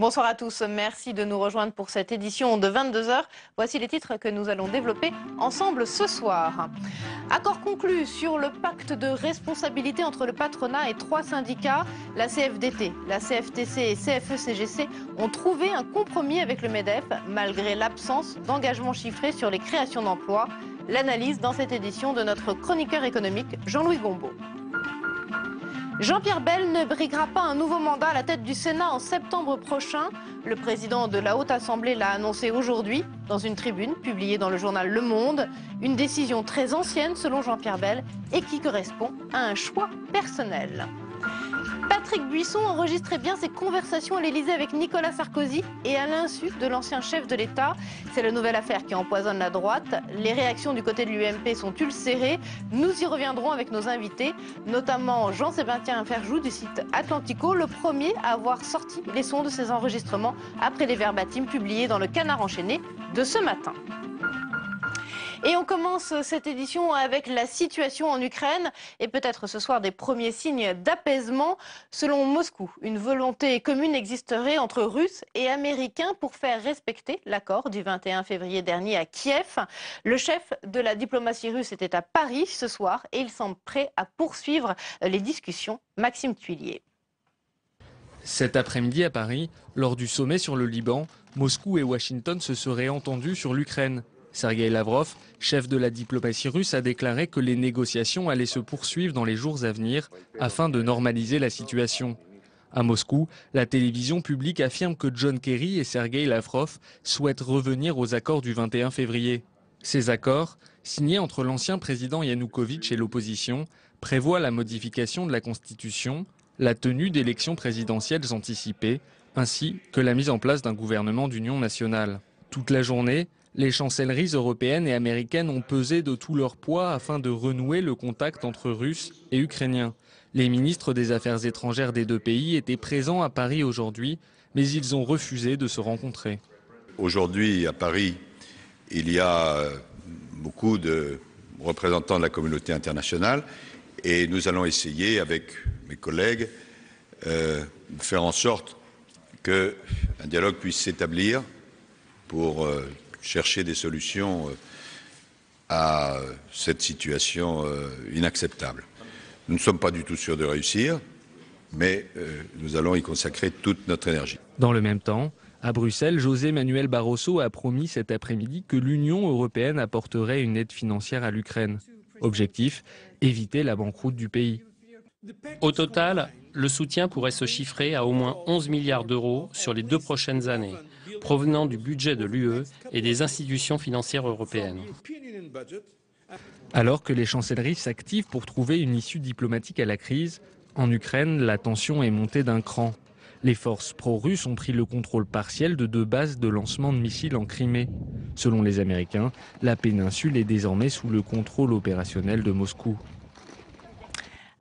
Bonsoir à tous, merci de nous rejoindre pour cette édition de 22 heures. Voici les titres que nous allons développer ensemble ce soir. Accord conclu sur le pacte de responsabilité entre le patronat et 3 syndicats. La CFDT, la CFTC et CFE-CGC ont trouvé un compromis avec le MEDEF malgré l'absence d'engagement chiffré sur les créations d'emplois. L'analyse dans cette édition de notre chroniqueur économique Jean-Louis Gombaud. Jean-Pierre Bel ne briguera pas un nouveau mandat à la tête du Sénat en septembre prochain. Le président de la Haute Assemblée l'a annoncé aujourd'hui dans une tribune publiée dans le journal Le Monde. Une décision très ancienne selon Jean-Pierre Bel et qui correspond à un choix personnel. Patrick Buisson enregistrait bien ses conversations à l'Élysée avec Nicolas Sarkozy et à l'insu de l'ancien chef de l'État. C'est la nouvelle affaire qui empoisonne la droite. Les réactions du côté de l'UMP sont ulcérées. Nous y reviendrons avec nos invités, notamment Jean-Sébastien Ferjou du site Atlantico, le premier à avoir sorti les sons de ses enregistrements après les verbatims publiés dans le Canard enchaîné de ce matin. Et on commence cette édition avec la situation en Ukraine et peut-être ce soir des premiers signes d'apaisement. Selon Moscou, une volonté commune existerait entre Russes et Américains pour faire respecter l'accord du 21 février dernier à Kiev. Le chef de la diplomatie russe était à Paris ce soir et il semble prêt à poursuivre les discussions. Maxime Thuillier. Cet après-midi à Paris, lors du sommet sur le Liban, Moscou et Washington se seraient entendus sur l'Ukraine. Sergueï Lavrov, chef de la diplomatie russe, a déclaré que les négociations allaient se poursuivre dans les jours à venir afin de normaliser la situation. À Moscou, la télévision publique affirme que John Kerry et Sergueï Lavrov souhaitent revenir aux accords du 21 février. Ces accords, signés entre l'ancien président Yanukovych et l'opposition, prévoient la modification de la Constitution, la tenue d'élections présidentielles anticipées, ainsi que la mise en place d'un gouvernement d'union nationale. Toute la journée, les chancelleries européennes et américaines ont pesé de tout leur poids afin de renouer le contact entre Russes et Ukrainiens. Les ministres des Affaires étrangères des deux pays étaient présents à Paris aujourd'hui, mais ils ont refusé de se rencontrer. Aujourd'hui, à Paris, il y a beaucoup de représentants de la communauté internationale et nous allons essayer, avec mes collègues, de faire en sorte qu'un dialogue puisse s'établir pour chercher des solutions à cette situation inacceptable. Nous ne sommes pas du tout sûrs de réussir, mais nous allons y consacrer toute notre énergie. Dans le même temps, à Bruxelles, José Manuel Barroso a promis cet après-midi que l'Union européenne apporterait une aide financière à l'Ukraine. Objectif, éviter la banqueroute du pays. Au total, le soutien pourrait se chiffrer à au moins 11 milliards d'euros sur les 2 prochaines années, provenant du budget de l'UE et des institutions financières européennes. Alors que les chancelleries s'activent pour trouver une issue diplomatique à la crise, en Ukraine, la tension est montée d'un cran. Les forces pro-russes ont pris le contrôle partiel de 2 bases de lancement de missiles en Crimée. Selon les Américains, la péninsule est désormais sous le contrôle opérationnel de Moscou.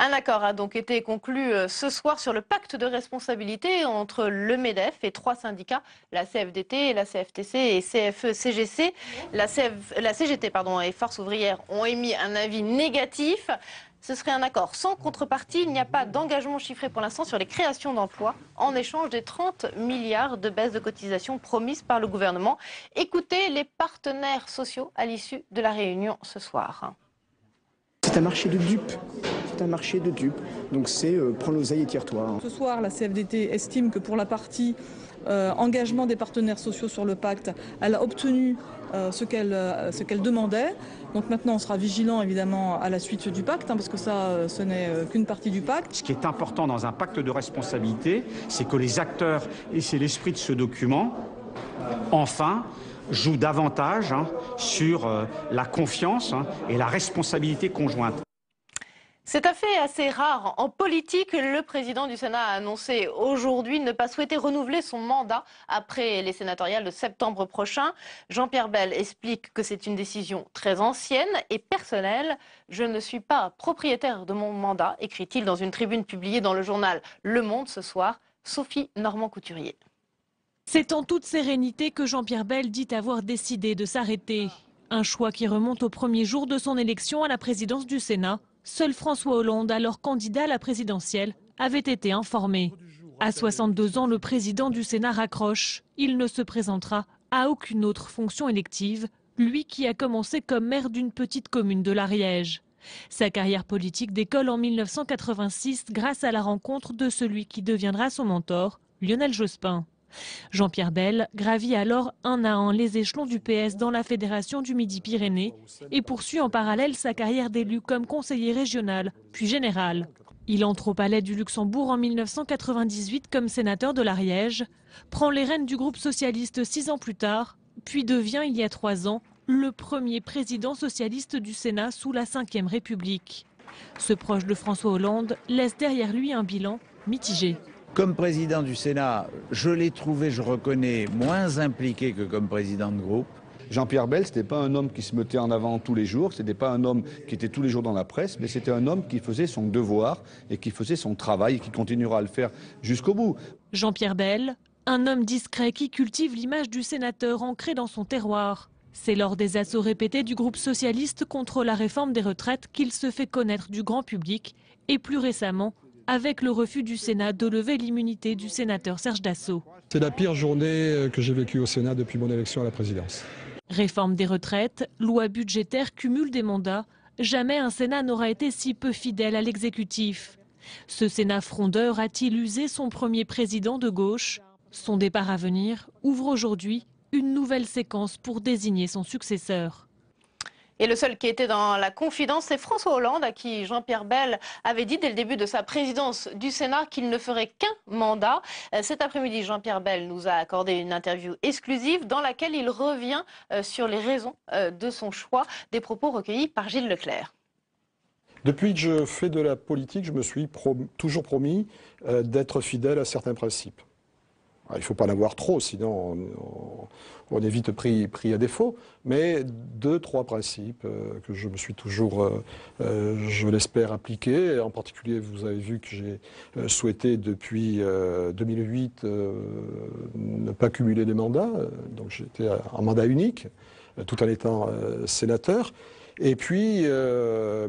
Un accord a donc été conclu ce soir sur le pacte de responsabilité entre le MEDEF et 3 syndicats, la CFDT, la CFTC et CFE-CGC. La CGT et Force ouvrière ont émis un avis négatif. Ce serait un accord sans contrepartie. Il n'y a pas d'engagement chiffré pour l'instant sur les créations d'emplois en échange des 30 milliards de baisses de cotisations promises par le gouvernement. Écoutez les partenaires sociaux à l'issue de la réunion ce soir. C'est un marché de dupes. C'est un marché de dupes. Donc c'est prends l'oseille et tire-toi. Ce soir, la CFDT estime que pour la partie engagement des partenaires sociaux sur le pacte, elle a obtenu ce qu'elle demandait. Donc maintenant, on sera vigilant évidemment à la suite du pacte, parce que ça, ce n'est qu'une partie du pacte. Ce qui est important dans un pacte de responsabilité, c'est que les acteurs, et c'est l'esprit de ce document, enfin, joue davantage sur la confiance et la responsabilité conjointe. C'est un fait assez rare. En politique, le président du Sénat a annoncé aujourd'hui ne pas souhaiter renouveler son mandat après les sénatoriales de septembre prochain. Jean-Pierre Bel explique que c'est une décision très ancienne et personnelle. « Je ne suis pas propriétaire de mon mandat », écrit-il dans une tribune publiée dans le journal Le Monde ce soir. Sophie Normand-Couturier. C'est en toute sérénité que Jean-Pierre Bel dit avoir décidé de s'arrêter. Un choix qui remonte au premier jour de son élection à la présidence du Sénat. Seul François Hollande, alors candidat à la présidentielle, avait été informé. À 62 ans, le président du Sénat raccroche. Il ne se présentera à aucune autre fonction élective, lui qui a commencé comme maire d'une petite commune de l'Ariège. Sa carrière politique décolle en 1986 grâce à la rencontre de celui qui deviendra son mentor, Lionel Jospin. Jean-Pierre Bel gravit alors un à un les échelons du PS dans la Fédération du Midi-Pyrénées et poursuit en parallèle sa carrière d'élu comme conseiller régional, puis général. Il entre au Palais du Luxembourg en 1998 comme sénateur de l'Ariège, prend les rênes du groupe socialiste 6 ans plus tard, puis devient il y a 3 ans le premier président socialiste du Sénat sous la Ve République. Ce proche de François Hollande laisse derrière lui un bilan mitigé. Comme président du Sénat, je l'ai trouvé, je reconnais, moins impliqué que comme président de groupe. Jean-Pierre Bel, ce n'était pas un homme qui se mettait en avant tous les jours, ce n'était pas un homme qui était tous les jours dans la presse, mais c'était un homme qui faisait son devoir et qui faisait son travail et qui continuera à le faire jusqu'au bout. Jean-Pierre Bel, un homme discret qui cultive l'image du sénateur ancré dans son terroir. C'est lors des assauts répétés du groupe socialiste contre la réforme des retraites qu'il se fait connaître du grand public et plus récemment avec le refus du Sénat de lever l'immunité du sénateur Serge Dassault. C'est la pire journée que j'ai vécue au Sénat depuis mon élection à la présidence. Réforme des retraites, loi budgétaire, cumul des mandats, jamais un Sénat n'aura été si peu fidèle à l'exécutif. Ce Sénat frondeur a-t-il usé son premier président de gauche? Son départ à venir ouvre aujourd'hui une nouvelle séquence pour désigner son successeur. Et le seul qui était dans la confidence, c'est François Hollande, à qui Jean-Pierre Bel avait dit dès le début de sa présidence du Sénat qu'il ne ferait qu'un mandat. Cet après-midi, Jean-Pierre Bel nous a accordé une interview exclusive dans laquelle il revient sur les raisons de son choix, des propos recueillis par Gilles Leclerc. Depuis que je fais de la politique, je me suis toujours promis d'être fidèle à certains principes. Il ne faut pas en avoir trop, sinon on est vite pris à défaut. Mais 2-3 principes que je me suis toujours, je l'espère, appliqués. En particulier, vous avez vu que j'ai souhaité depuis 2008 ne pas cumuler les mandats. Donc j'étais en mandat unique, tout en étant sénateur. Et puis,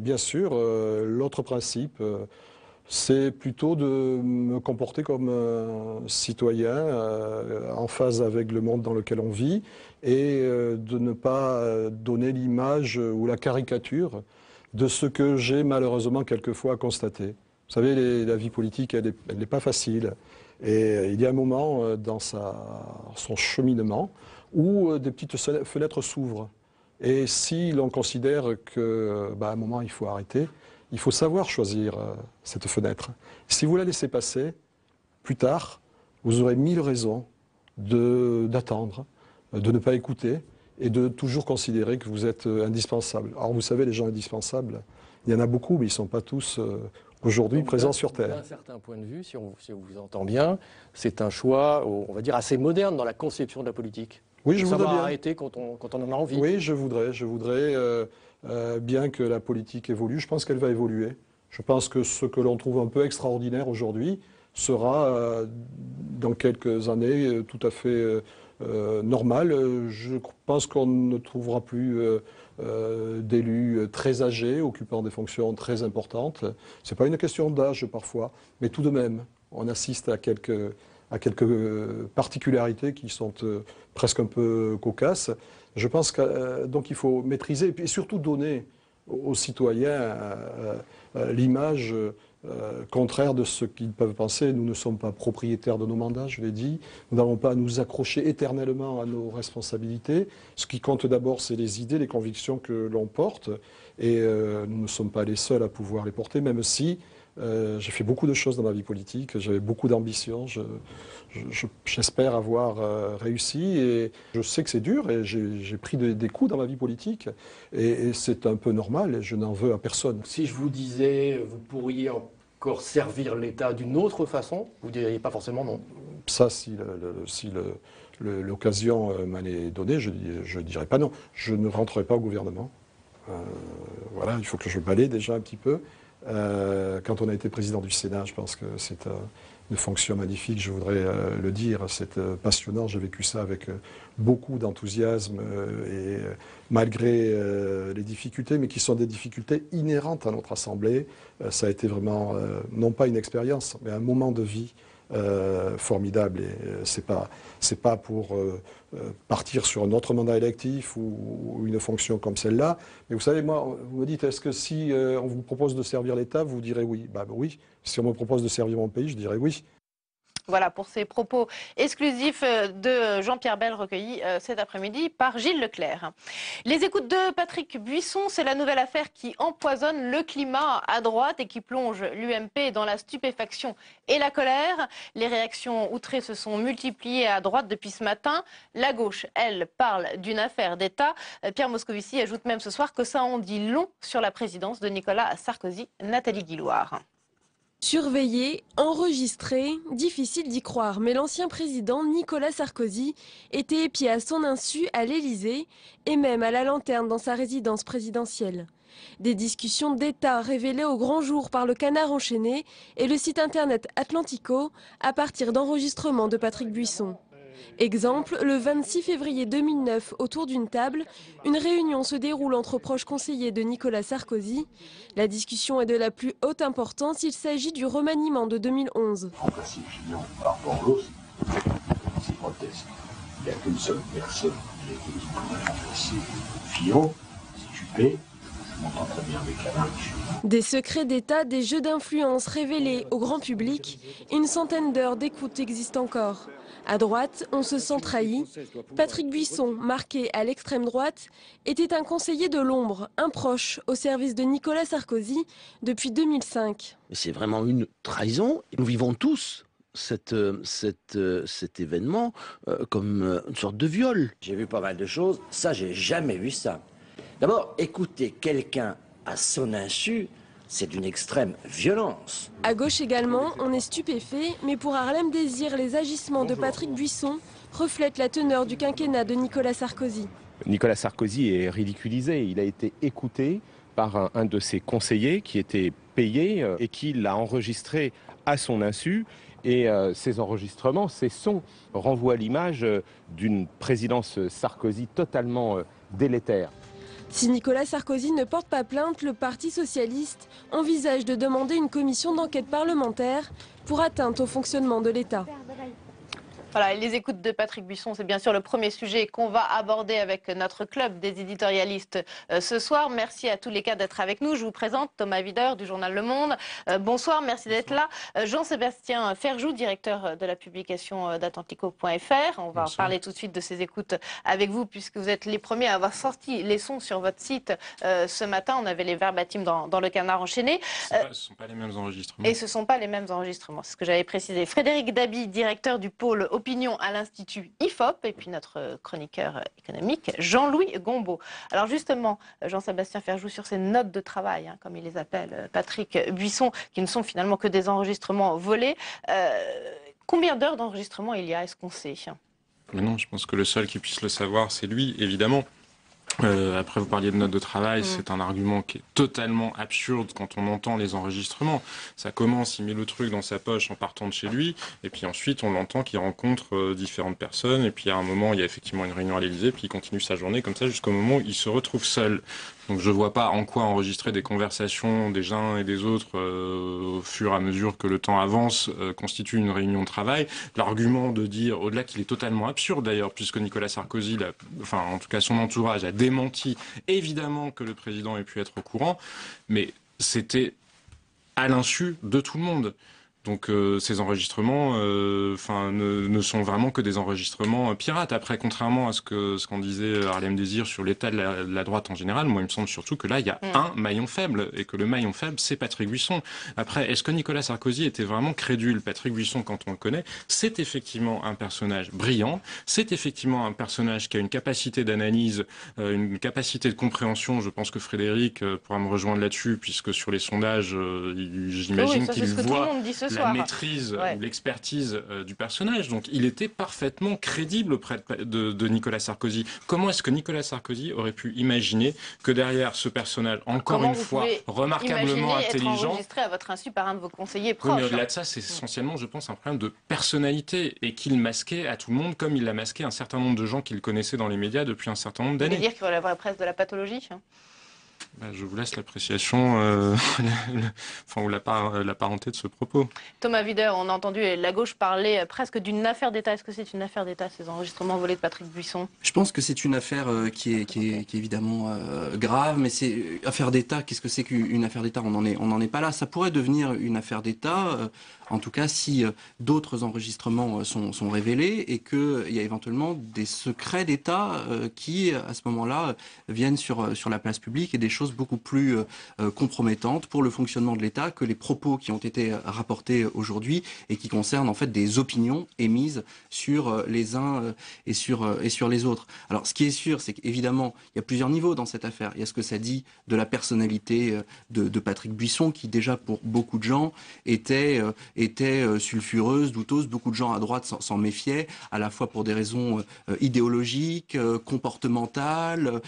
bien sûr, l'autre principe, c'est plutôt de me comporter comme citoyen en phase avec le monde dans lequel on vit et de ne pas donner l'image ou la caricature de ce que j'ai malheureusement quelquefois constaté. Vous savez, la vie politique, elle n'est pas facile. Et il y a un moment dans son cheminement où des petites fenêtres s'ouvrent. Et si l'on considère qu'à un moment il faut arrêter, il faut savoir choisir cette fenêtre. Si vous la laissez passer, plus tard, vous aurez 1000 raisons d'attendre, de ne pas écouter et de toujours considérer que vous êtes indispensable. Alors vous savez, les gens indispensables, il y en a beaucoup, mais ils ne sont pas tous aujourd'hui présents sur Terre. D'un certain point de vue, si on vous entend bien, c'est un choix, on va dire, assez moderne dans la conception de la politique. Oui, je voudrais bien arrêter quand on en a envie. Oui, je voudrais bien que la politique évolue. Je pense qu'elle va évoluer. Je pense que ce que l'on trouve un peu extraordinaire aujourd'hui sera dans quelques années tout à fait normal. Je pense qu'on ne trouvera plus d'élus très âgés occupant des fonctions très importantes. Ce n'est pas une question d'âge parfois, mais tout de même, on assiste à quelques particularités qui sont presque un peu cocasses. Je pense qu'il faut maîtriser et surtout donner aux citoyens l'image contraire de ce qu'ils peuvent penser. Nous ne sommes pas propriétaires de nos mandats, je l'ai dit. Nous n'avons pas à nous accrocher éternellement à nos responsabilités. Ce qui compte d'abord, c'est les idées, les convictions que l'on porte. Et nous ne sommes pas les seuls à pouvoir les porter, même si j'ai fait beaucoup de choses dans ma vie politique, j'avais beaucoup d'ambition, j'espère avoir réussi et je sais que c'est dur et j'ai pris des coups dans ma vie politique et c'est un peu normal et je n'en veux à personne. Si je vous disais, vous pourriez encore servir l'État d'une autre façon, vous ne diriez pas forcément non. Ça, si l'occasion m'en est donnée, je ne dirais pas non. Je ne rentrerai pas au gouvernement. Voilà, il faut que je balaye déjà un petit peu. Quand on a été président du Sénat, je pense que c'est une fonction magnifique, je voudrais le dire, c'est passionnant, j'ai vécu ça avec beaucoup d'enthousiasme et malgré les difficultés, mais qui sont des difficultés inhérentes à notre Assemblée, ça a été vraiment, non pas une expérience, mais un moment de vie formidable. Et c'est pas pour partir sur un autre mandat électif ou une fonction comme celle-là. Mais vous savez, moi, vous me dites, est-ce que si on vous propose de servir l'État, vous direz oui? Ben oui. Si on me propose de servir mon pays, je dirais oui. Voilà pour ces propos exclusifs de Jean-Pierre Bel recueillis cet après-midi par Gilles Leclerc. Les écoutes de Patrick Buisson, c'est la nouvelle affaire qui empoisonne le climat à droite et qui plonge l'UMP dans la stupéfaction et la colère. Les réactions outrées se sont multipliées à droite depuis ce matin. La gauche, elle, parle d'une affaire d'État. Pierre Moscovici ajoute même ce soir que ça en dit long sur la présidence de Nicolas Sarkozy. Nathalie Guillouard. Surveillé, enregistré, difficile d'y croire, mais l'ancien président Nicolas Sarkozy était épié à son insu à l'Élysée et même à la lanterne dans sa résidence présidentielle. Des discussions d'État révélées au grand jour par le Canard enchaîné et le site internet Atlantico à partir d'enregistrements de Patrick Buisson. Exemple, le 26 février 2009, autour d'une table, une réunion se déroule entre proches conseillers de Nicolas Sarkozy. La discussion est de la plus haute importance, il s'agit du remaniement de 2011. En principe, Fillon par rapport aux c'est grotesque. Il n'y a qu'une seule personne qui pourrait remplacer Fillon, c'est Juppé. Je m'entends très bien avec la marche. Des secrets d'État, des jeux d'influence révélés au grand public, une centaine d'heures d'écoute existent encore. À droite, on se sent trahi. Patrick Buisson, marqué à l'extrême droite, était un conseiller de l'ombre, un proche au service de Nicolas Sarkozy depuis 2005. C'est vraiment une trahison. Nous vivons tous cet événement comme une sorte de viol. J'ai vu pas mal de choses. Ça, j'ai jamais vu ça. D'abord, écouter quelqu'un à son insu, c'est d'une extrême violence. À gauche également, on est stupéfait, mais pour Harlem Désir, les agissements de Patrick Buisson reflètent la teneur du quinquennat de Nicolas Sarkozy. Nicolas Sarkozy est ridiculisé. Il a été écouté par un de ses conseillers qui était payé et qui l'a enregistré à son insu. Et ces enregistrements, ces sons renvoient l'image d'une présidence Sarkozy totalement délétère. Si Nicolas Sarkozy ne porte pas plainte, le Parti socialiste envisage de demander une commission d'enquête parlementaire pour atteinte au fonctionnement de l'État. Voilà, les écoutes de Patrick Buisson, c'est bien sûr le premier sujet qu'on va aborder avec notre club des éditorialistes ce soir. Merci à tous les cas d'être avec nous. Je vous présente Thomas Wider du journal Le Monde. Bonsoir, merci d'être là. Jean-Sébastien Ferjou, directeur de la publication d'Atlantico.fr. On va parler tout de suite de ces écoutes avec vous puisque vous êtes les premiers à avoir sorti les sons sur votre site ce matin. On avait les verbatims dans le Canard enchaîné. Ce ne sont pas les mêmes enregistrements. Et ce ne sont pas les mêmes enregistrements, c'est ce que j'avais précisé. Frédéric Dabi, directeur du pôle opinion à l'Institut IFOP, et puis notre chroniqueur économique, Jean-Louis Gombaud. Alors justement, Jean-Sébastien Ferjou, sur ces notes de travail, comme il les appelle, Patrick Buisson, qui ne sont finalement que des enregistrements volés, combien d'heures d'enregistrement il y a, est-ce qu'on sait? Mais non, je pense que le seul qui puisse le savoir, c'est lui, évidemment. Après, vous parliez de notes de travail, c'est un argument qui est totalement absurde quand on entend les enregistrements. Ça commence, il met le truc dans sa poche en partant de chez lui, et puis ensuite on l'entend qu'il rencontre différentes personnes, et puis à un moment il y a effectivement une réunion à l'Élysée, puis il continue sa journée comme ça jusqu'au moment où il se retrouve seul. Donc je vois pas en quoi enregistrer des conversations des uns et des autres au fur et à mesure que le temps avance constitue une réunion de travail. L'argument de dire, au-delà qu'il est totalement absurde d'ailleurs, puisque Nicolas Sarkozy, enfin en tout cas son entourage a démenti évidemment que le président ait pu être au courant, mais c'était à l'insu de tout le monde. Donc ces enregistrements ne sont vraiment que des enregistrements pirates. Après, contrairement à ce qu'on disait Harlem Désir sur l'état de la droite en général, moi il me semble surtout que là il y a un maillon faible, et que le maillon faible c'est Patrick Buisson. Après, est-ce que Nicolas Sarkozy était vraiment crédule? Patrick Buisson, quand on le connaît, c'est effectivement un personnage brillant, c'est effectivement un personnage qui a une capacité d'analyse, une capacité de compréhension. Je pense que Frédéric pourra me rejoindre là-dessus, puisque sur les sondages, j'imagine qu'il voit la maîtrise ou l'expertise du personnage. Donc il était parfaitement crédible auprès de Nicolas Sarkozy. Comment est-ce que Nicolas Sarkozy aurait pu imaginer que derrière ce personnage, encore une fois, remarquablement intelligent, être enregistré à votre insu par un de vos conseillers proches? Oui, mais au-delà de ça, c'est essentiellement, je pense, un problème de personnalité, et qu'il masquait à tout le monde comme il l'a masqué un certain nombre de gens qu'il connaissait dans les médias depuis un certain nombre d'années. Vous voulez dire qu'il relèverait presque de la pathologie? Je vous laisse l'appréciation, ou la parenté de ce propos. Thomas Wider, on a entendu la gauche parler presque d'une affaire d'État. Est-ce que c'est une affaire d'État, ces enregistrements volés de Patrick Buisson? Je pense que c'est une affaire qui est évidemment grave, mais c'est affaire d'État. Qu'est-ce que c'est qu'une affaire d'État? On n'en est pas là. Ça pourrait devenir une affaire d'État, en tout cas si d'autres enregistrements sont révélés et qu'il y a éventuellement des secrets d'État qui, à ce moment-là, viennent sur la place publique et des choses beaucoup plus compromettantes pour le fonctionnement de l'État que les propos qui ont été rapportés aujourd'hui et qui concernent en fait des opinions émises sur les uns et sur les autres. Alors ce qui est sûr, c'est qu'évidemment, il y a plusieurs niveaux dans cette affaire. Il y a ce que ça dit de la personnalité de Patrick Buisson, qui déjà pour beaucoup de gens était sulfureuse, douteuse. Beaucoup de gens à droite s'en méfiaient, à la fois pour des raisons idéologiques, comportementales,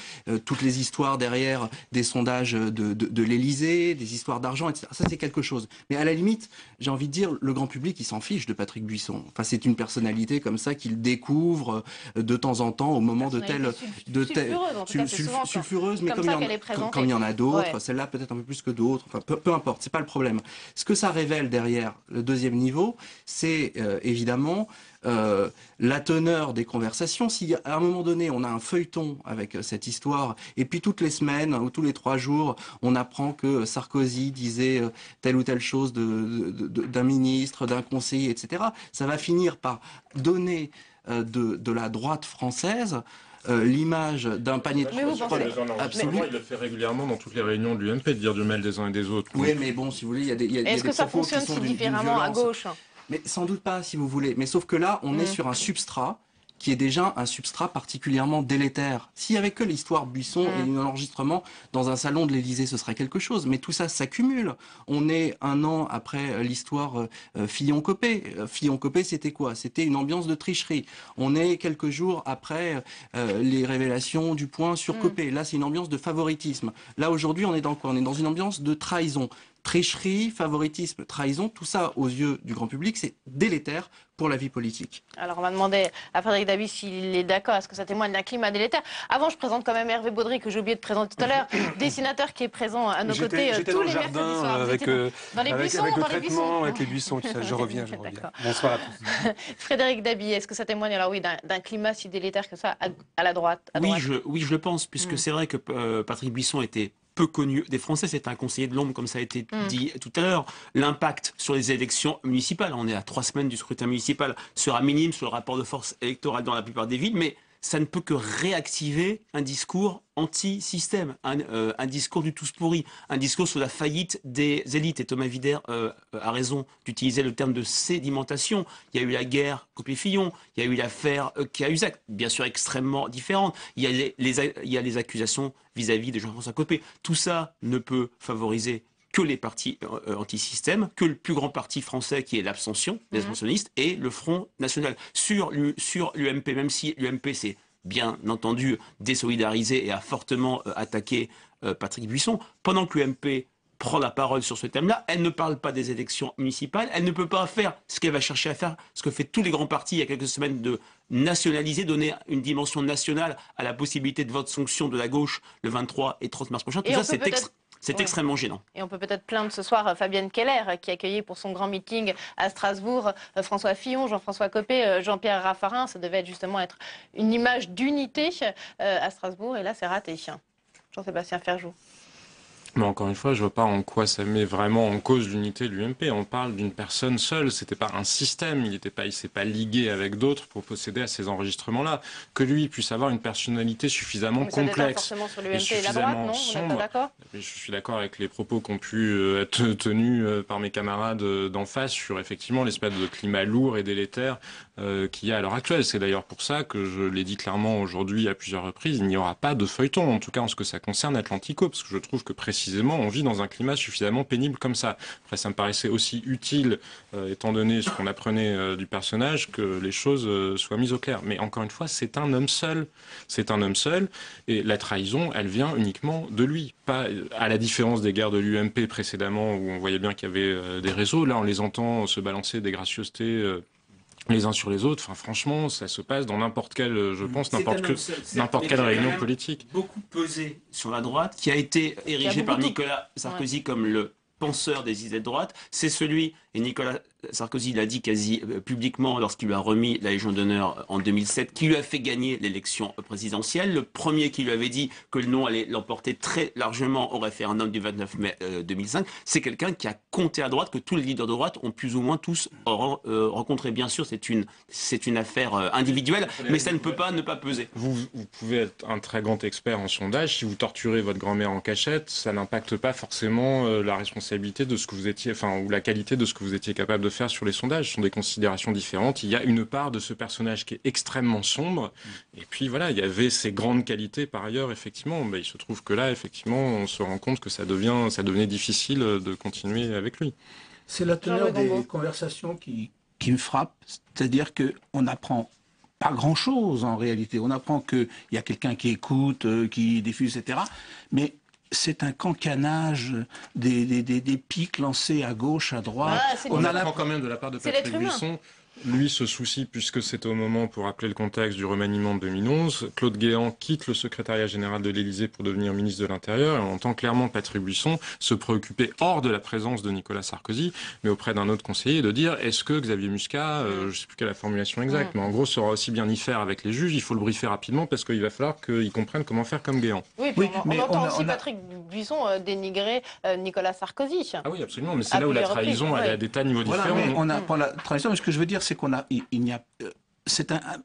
toutes les histoires derrière des sondages de l'Élysée, des histoires d'argent, etc. Ça, c'est quelque chose. Mais à la limite, j'ai envie de dire, le grand public, il s'en fiche de Patrick Buisson. Enfin, c'est une personnalité comme ça qu'il découvre de temps en temps au moment de telle... Sulfureuse, mais comme il y en a d'autres, celle-là peut-être un peu plus que d'autres. Enfin, peu importe, c'est pas le problème. Ce que ça révèle derrière le deuxième niveau, c'est évidemment... la teneur des conversations. Si à un moment donné on a un feuilleton avec cette histoire et puis toutes les semaines ou tous les 3 jours on apprend que Sarkozy disait telle ou telle chose d'un ministre, d'un conseiller, etc., ça va finir par donner de la droite française l'image d'un panier de chocolat absolu. Il le fait régulièrement dans toutes les réunions de l'UMP, de dire du mal des uns et des autres. Oui, mais bon, si vous voulez, il y a des Est-ce que ça fonctionne si différemment à gauche? Mais sans doute pas, si vous voulez. Mais sauf que là, on est sur un substrat qui est déjà un substrat particulièrement délétère. S'il n'y avait que l'histoire Buisson et un enregistrement dans un salon de l'Élysée, ce serait quelque chose. Mais tout ça s'accumule. On est 1 an après l'histoire Fillon-Copé. Fillon-Copé, c'était quoi? C'était une ambiance de tricherie. On est quelques jours après les révélations du Point sur Copé. Là, c'est une ambiance de favoritisme. Là, aujourd'hui, on est dans quoi? On est dans une ambiance de trahison. Tricherie, favoritisme, trahison, tout ça aux yeux du grand public, c'est délétère pour la vie politique. Alors on va demander à Frédéric Dabi s'il est d'accord, est-ce que ça témoigne d'un climat délétère. Avant, je présente quand même Hervé Baudry, que j'ai oublié de présenter tout à l'heure, dessinateur qui est présent à nos côtés tous les mercredis soirs. Avec le traitement, avec les buissons, tout ça. Je reviens. Bonsoir à tous. Frédéric Dabi, est-ce que ça témoigne alors d'un climat si délétère que ça à la droite, Oui, je le pense, puisque c'est vrai que Patrick Buisson était peu connu des Français, c'est un conseiller de l'ombre, comme ça a été dit tout à l'heure. L'impact sur les élections municipales, on est à 3 semaines du scrutin municipal, sera minime sur le rapport de force électorale dans la plupart des villes, mais ça ne peut que réactiver un discours anti-système, un discours du tous pourri, un discours sur la faillite des élites. Et Thomas Wider a raison d'utiliser le terme de sédimentation. Il y a eu la guerre Copé-Fillon, il y a eu l'affaire Cahuzac, bien sûr extrêmement différente. Il y a les accusations vis-à-vis de Jean-François Copé. Tout ça ne peut favoriser que les partis anti-système, que le plus grand parti français qui est l'abstention, les abstentionnistes, et le Front National. Sur l'UMP, même si l'UMP s'est bien entendu désolidarisé et a fortement attaqué Patrick Buisson, pendant que l'UMP prend la parole sur ce thème-là, elle ne parle pas des élections municipales, elle ne peut pas faire ce qu'elle va chercher à faire, ce que fait tous les grands partis il y a quelques semaines, de nationaliser, donner une dimension nationale à la possibilité de vote sanction de la gauche le 23 et 30 mars prochain. Tout ça, c'est extrêmement gênant. Et on peut peut-être plaindre ce soir Fabienne Keller, qui accueillait pour son grand meeting à Strasbourg François Fillon, Jean-François Copé, Jean-Pierre Raffarin. Ça devait justement être une image d'unité à Strasbourg, et là c'est raté. Jean-Sébastien Ferjou. Mais encore une fois, je vois pas en quoi ça met vraiment en cause l'unité de l'UMP. On parle d'une personne seule, c'était pas un système, il s'est pas ligué avec d'autres pour posséder à ces enregistrements-là. Que lui puisse avoir une personnalité suffisamment complexe et suffisamment sombre. Je suis d'accord avec les propos qui ont pu être tenus par mes camarades d'en face sur effectivement l'espèce de climat lourd et délétère qu'il y a à l'heure actuelle. C'est d'ailleurs pour ça que je l'ai dit clairement aujourd'hui à plusieurs reprises, il n'y aura pas de feuilleton, en tout cas en ce que ça concerne Atlantico, parce que je trouve que précisément on vit dans un climat suffisamment pénible comme ça. Après, ça me paraissait aussi utile, étant donné ce qu'on apprenait du personnage, que les choses soient mises au clair. Mais encore une fois, c'est un homme seul. C'est un homme seul, et la trahison, elle vient uniquement de lui. Pas, à la différence des guerres de l'UMP précédemment, où on voyait bien qu'il y avait des réseaux. Là, on les entend se balancer des gracieusetés les uns sur les autres. Enfin, franchement, ça se passe dans n'importe quelle, je pense, n'importe quelle réunion politique. Beaucoup pesé sur la droite, qui a été érigé par Nicolas Sarkozy comme le penseur des idées de droite. C'est celui, et Nicolas Sarkozy l'a dit quasi publiquement lorsqu'il lui a remis la Légion d'honneur en 2007, qui lui a fait gagner l'élection présidentielle. Le premier qui lui avait dit que le non allait l'emporter très largement au référendum du 29 mai 2005, c'est quelqu'un qui a compté à droite, que tous les leaders de droite ont plus ou moins tous rencontré. Bien sûr, c'est une affaire individuelle, mais ça ne peut pas ne pas peser. Vous pouvez être un très grand expert en sondage. Si vous torturez votre grand-mère en cachette, ça n'impacte pas forcément la responsabilité de ce que vous étiez, enfin, ou la qualité de ce que vous étiez capable de faire sur les sondages. Ce sont des considérations différentes. Il y a une part de ce personnage qui est extrêmement sombre. Et puis voilà, il y avait ses grandes qualités par ailleurs, effectivement. Mais il se trouve que là, effectivement, on se rend compte que ça devenait difficile de continuer avec lui. C'est la teneur des conversations qui me frappe. C'est-à-dire qu'on n'apprend pas grand-chose en réalité. On apprend qu'il y a quelqu'un qui écoute, qui diffuse, etc. Mais c'est un cancanage des pics lancés à gauche, à droite. On apprend quand même de la part de Patrick Buisson. Lui se soucie, puisque c'est au moment, pour rappeler le contexte, du remaniement de 2011. Claude Guéant quitte le secrétariat général de l'Élysée pour devenir ministre de l'Intérieur. Et on entend clairement Patrick Buisson se préoccuper hors de la présence de Nicolas Sarkozy, mais auprès d'un autre conseiller, de dire est-ce que Xavier Muscat, je ne sais plus quelle est la formulation exacte, mais en gros, saura aussi bien y faire avec les juges. Il faut le briefer rapidement parce qu'il va falloir qu'ils comprennent comment faire comme Guéant. Oui, puis on entend aussi Patrick Buisson dénigrer Nicolas Sarkozy. Ah oui, absolument, mais c'est là où la trahison, elle est à des tas de niveaux différents. On apprend la trahison, mais ce que je veux dire, c'est qu'on a,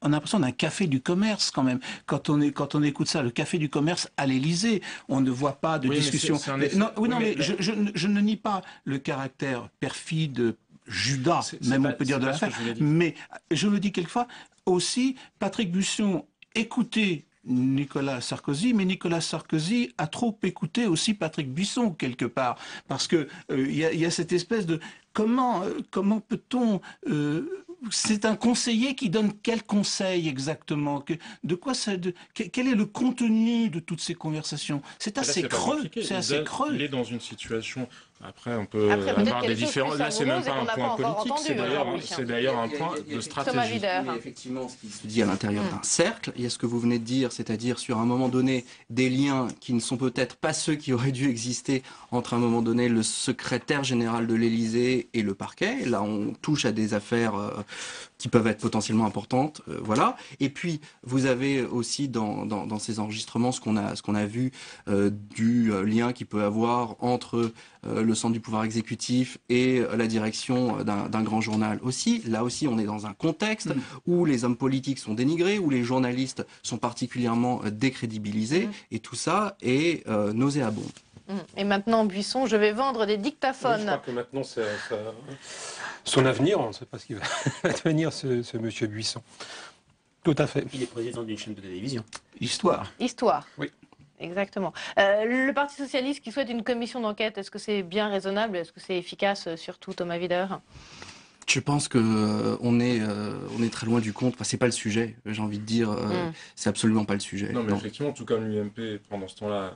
on a l'impression d'un café du commerce quand même. Quand on écoute ça, le café du commerce à l'Élysée, on ne voit pas de discussion. Mais je ne nie pas le caractère perfide, Judas, même on peut dire de l'affaire. Mais je le dis quelquefois aussi, Patrick Buisson écoutait Nicolas Sarkozy, mais Nicolas Sarkozy a trop écouté aussi Patrick Buisson quelque part, parce que y a cette espèce de comment peut-on c'est un conseiller qui donne quel conseil exactement? Quel est le contenu de toutes ces conversations? C'est assez creux. Il est dans une situation. Après, on peut avoir des différences. Là, c'est même pas un point politique, c'est d'ailleurs un point de stratégie. Effectivement, ce qui se dit à l'intérieur d'un cercle, il y a ce que vous venez de dire, c'est-à-dire sur un moment donné, des liens qui ne sont peut-être pas ceux qui auraient dû exister entre un moment donné le secrétaire général de l'Élysée et le parquet. Là, on touche à des affaires qui peuvent être potentiellement importantes, voilà. Et puis, vous avez aussi dans ces enregistrements ce qu'on a vu du lien qu'il peut avoir entre le centre du pouvoir exécutif et la direction d'un grand journal aussi. Là aussi, on est dans un contexte où les hommes politiques sont dénigrés, où les journalistes sont particulièrement décrédibilisés, et tout ça est nauséabond. Et maintenant, Buisson, je vais vendre des dictaphones. Oui, je crois que maintenant, son avenir, on ne sait pas ce qu'il va devenir, ce monsieur Buisson. Tout à fait. Il est président d'une chaîne de télévision. Histoire. Oui. Exactement. Le Parti socialiste qui souhaite une commission d'enquête, est-ce que c'est bien raisonnable? Est-ce que c'est efficace, surtout Thomas Wider? Je pense que on est très loin du compte. Enfin, c'est pas le sujet. J'ai envie de dire, c'est absolument pas le sujet. Non, mais effectivement, tout comme l'UMP pendant ce temps-là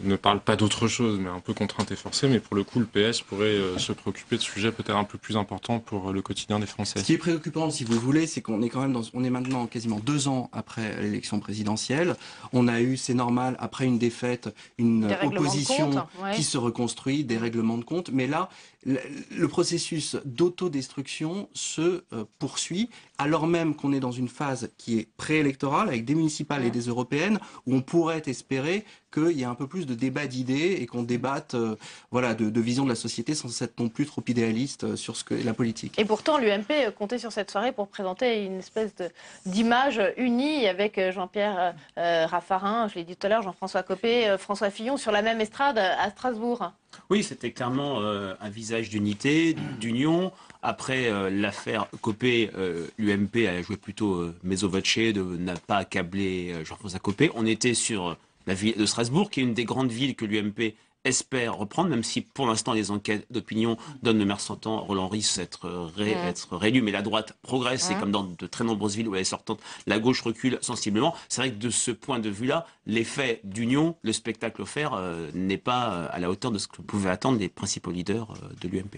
ne parle pas d'autre chose, mais un peu contrainte et forcée. Mais pour le coup, le PS pourrait se préoccuper de sujets peut-être un peu plus importants pour le quotidien des Français. Ce qui est préoccupant, si vous voulez, c'est qu'on est quand même on est maintenant quasiment 2 ans après l'élection présidentielle. On a eu, c'est normal, après une défaite, une opposition qui se reconstruit, des règlements de compte. Mais là, le processus d'autodestruction se poursuit, alors même qu'on est dans une phase qui est préélectorale, avec des municipales et des européennes, où on pourrait espérer qu'il y ait un peu plus de débat d'idées et qu'on débatte de vision de la société sans être non plus trop idéaliste sur ce qu'est la politique. Et pourtant, l'UMP comptait sur cette soirée pour présenter une espèce d'image unie avec Jean-Pierre Raffarin, je l'ai dit tout à l'heure, Jean-François Copé, François Fillon, sur la même estrade à Strasbourg. Oui, c'était clairement un visage d'unité, d'union. Après l'affaire Copé, l'UMP a joué plutôt mezzo voce, n'a pas accablé Jean-François Copé. On était sur la ville de Strasbourg, qui est une des grandes villes que l'UMP espère reprendre, même si pour l'instant les enquêtes d'opinion donnent le maire sortant Roland Ries être réélu, mais la droite progresse, et comme dans de très nombreuses villes où elle est sortante, la gauche recule sensiblement. C'est vrai que de ce point de vue-là, l'effet d'union, le spectacle offert n'est pas à la hauteur de ce que pouvaient attendre les principaux leaders de l'UMP.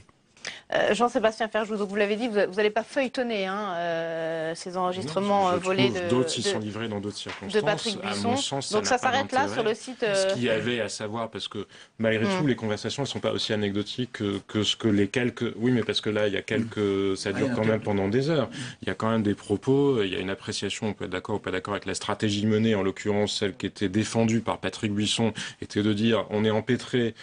Jean-Sébastien Ferjou, donc vous l'avez dit, vous n'allez pas feuilletonner ces enregistrements volés d'autres qui sont livrés dans d'autres circonstances. De Patrick Buisson. À mon sens, donc ça s'arrête là sur le site. Ce qu'il y avait à savoir, parce que malgré tout, les conversations ne sont pas aussi anecdotiques que ce que les quelques. Oui, mais parce que là, il y a quelques. Ça dure quand même pendant des heures. Il y a quand même des propos. Il y a une appréciation. On peut être d'accord ou pas d'accord avec la stratégie menée, en l'occurrence celle qui était défendue par Patrick Buisson, était de dire on est empêtré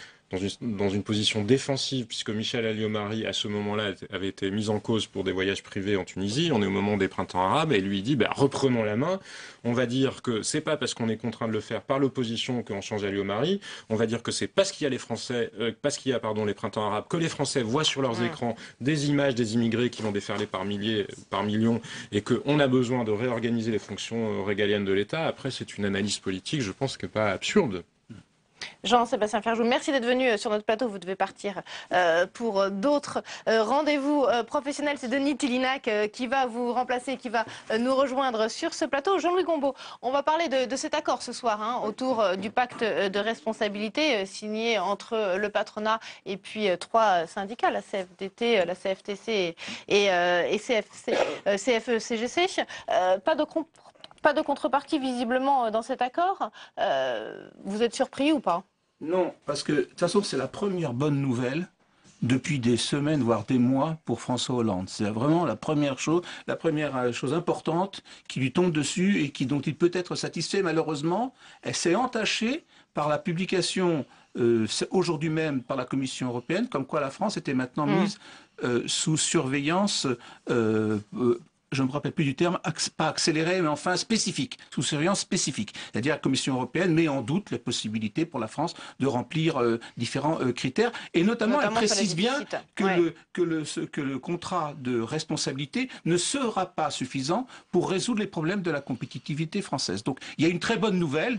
dans une position défensive, puisque Michel Alliot-Marie, à ce moment-là, avait été mis en cause pour des voyages privés en Tunisie. On est au moment des printemps arabes, et lui dit, reprenons la main. On va dire que c'est pas parce qu'on est contraint de le faire par l'opposition qu'on change Alliot-Marie. On va dire que c'est parce qu'il y a les printemps arabes, que les Français voient sur leurs écrans des images des immigrés qui vont déferler par milliers, par millions, et qu'on a besoin de réorganiser les fonctions régaliennes de l'État. Après, c'est une analyse politique, je pense, qui n'est pas absurde. Jean-Sébastien Ferjou, merci d'être venu sur notre plateau. Vous devez partir pour d'autres rendez-vous professionnels. C'est Denis Tillinac qui va vous remplacer, qui va nous rejoindre sur ce plateau. Jean-Louis Combeau, on va parler de cet accord ce soir autour du pacte de responsabilité signé entre le patronat et puis 3 syndicats, la CFDT, la CFTC et CFE-CGC. Pas de contrepartie visiblement dans cet accord. Vous êtes surpris ou pas? Non, parce que de toute façon c'est la première bonne nouvelle depuis des semaines, voire des mois pour François Hollande. C'est vraiment la première chose importante qui lui tombe dessus et dont il peut être satisfait. Malheureusement, elle s'est entachée par la publication aujourd'hui même par la Commission européenne, comme quoi la France était maintenant mise sous surveillance je ne me rappelle plus du terme, pas accéléré, mais enfin spécifique, sous surveillance spécifique. C'est-à-dire la Commission européenne met en doute les possibilités pour la France de remplir différents critères. Et notamment elle précise bien que le contrat de responsabilité ne sera pas suffisant pour résoudre les problèmes de la compétitivité française. Donc il y a une très bonne nouvelle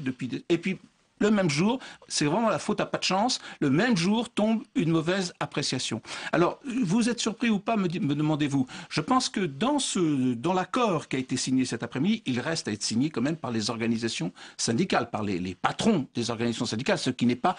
et puis le même jour, c'est vraiment la faute à pas de chance, le même jour tombe une mauvaise appréciation. Alors, vous êtes surpris ou pas, me demandez-vous. Je pense que dans l'accord qui a été signé cet après-midi, il reste à être signé quand même par les organisations syndicales, par les patrons des organisations syndicales, ce qui n'est pas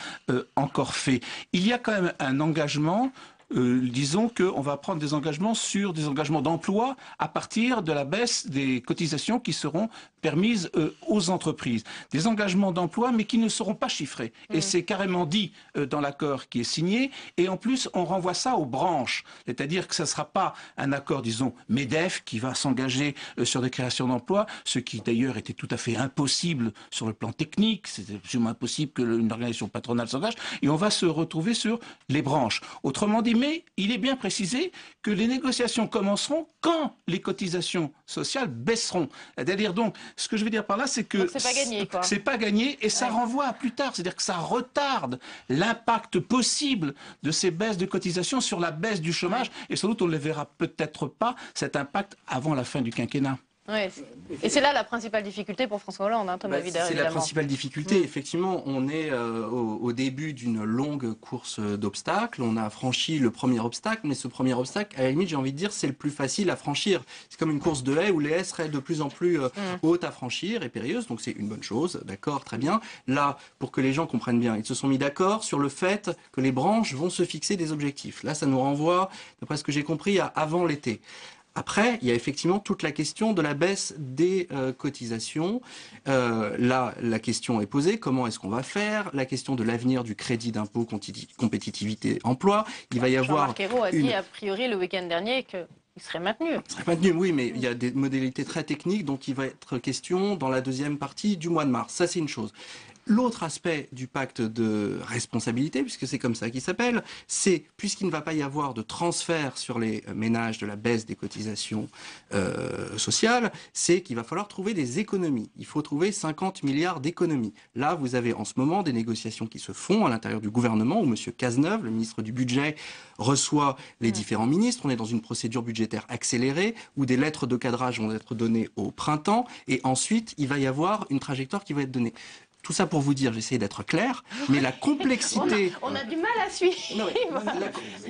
encore fait. Il y a quand même un engagement. Disons qu'on va prendre des engagements sur des engagements d'emploi à partir de la baisse des cotisations qui seront permises aux entreprises. Des engagements d'emploi, mais qui ne seront pas chiffrés. Et c'est carrément dit dans l'accord qui est signé. Et en plus, on renvoie ça aux branches. C'est-à-dire que ce ne sera pas un accord, disons, MEDEF, qui va s'engager sur des créations d'emplois, ce qui d'ailleurs était tout à fait impossible sur le plan technique. C'était absolument impossible qu'une organisation patronale s'engage. Et on va se retrouver sur les branches. Autrement dit, mais il est bien précisé que les négociations commenceront quand les cotisations sociales baisseront. C'est-à-dire donc, ce que je veux dire par là, c'est que c'est pas gagné, quoi. C'est pas gagné et ça renvoie à plus tard. C'est-à-dire que ça retarde l'impact possible de ces baisses de cotisations sur la baisse du chômage et sans doute on ne le verra peut-être pas, cet impact, avant la fin du quinquennat. Ouais. Et c'est là la principale difficulté pour François Hollande, Thomas Villers, c'est la principale difficulté. Effectivement, on est au début d'une longue course d'obstacles. On a franchi le premier obstacle, mais ce premier obstacle, à la limite, j'ai envie de dire, c'est le plus facile à franchir. C'est comme une course de haies où les haies seraient de plus en plus hautes à franchir et périlleuses. Donc c'est une bonne chose, d'accord, très bien. Là, pour que les gens comprennent bien, ils se sont mis d'accord sur le fait que les branches vont se fixer des objectifs. Là, ça nous renvoie, d'après ce que j'ai compris, à avant l'été. Après, il y a effectivement toute la question de la baisse des cotisations. Là, la question est posée, comment est-ce qu'on va faire? La question de l'avenir du crédit d'impôt compétitivité emploi. Il va y avoir Jean-Marc Ayrault a dit a priori le week-end dernier qu'il serait maintenu. Il serait maintenu, oui, mais il y a des modalités très techniques dont il va être question dans la deuxième partie du mois de mars. Ça, c'est une chose. L'autre aspect du pacte de responsabilité, puisque c'est comme ça qu'il s'appelle, c'est, puisqu'il ne va pas y avoir de transfert sur les ménages de la baisse des cotisations sociales, c'est qu'il va falloir trouver des économies. Il faut trouver 50 milliards d'économies. Là, vous avez en ce moment des négociations qui se font à l'intérieur du gouvernement, où M. Cazeneuve, le ministre du Budget, reçoit les différents ministres. On est dans une procédure budgétaire accélérée, où des lettres de cadrage vont être données au printemps, et ensuite, il va y avoir une trajectoire qui va être donnée. tout ça pour vous dire, j'essaie d'être clair, mais la complexité... On a du mal à suivre.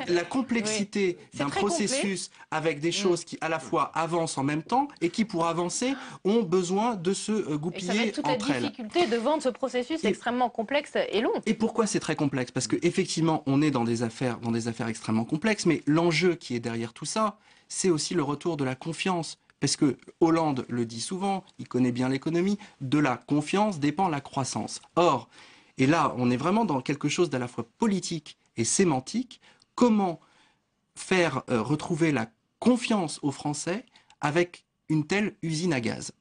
La complexité d'un processus avec des choses qui à la fois avancent en même temps et qui pour avancer ont besoin de se goupiller toute entre la elles. difficulté de vendre ce processus extrêmement complexe et long. Et pourquoi c'est très complexe? Parce qu'effectivement, on est dans des affaires extrêmement complexes, mais l'enjeu qui est derrière tout ça, c'est aussi le retour de la confiance. Parce que Hollande le dit souvent, il connaît bien l'économie, de la confiance dépend la croissance. Or, et là, on est vraiment dans quelque chose d'à la fois politique et sémantique. Comment faire retrouver la confiance aux Français avec une telle usine à gaz?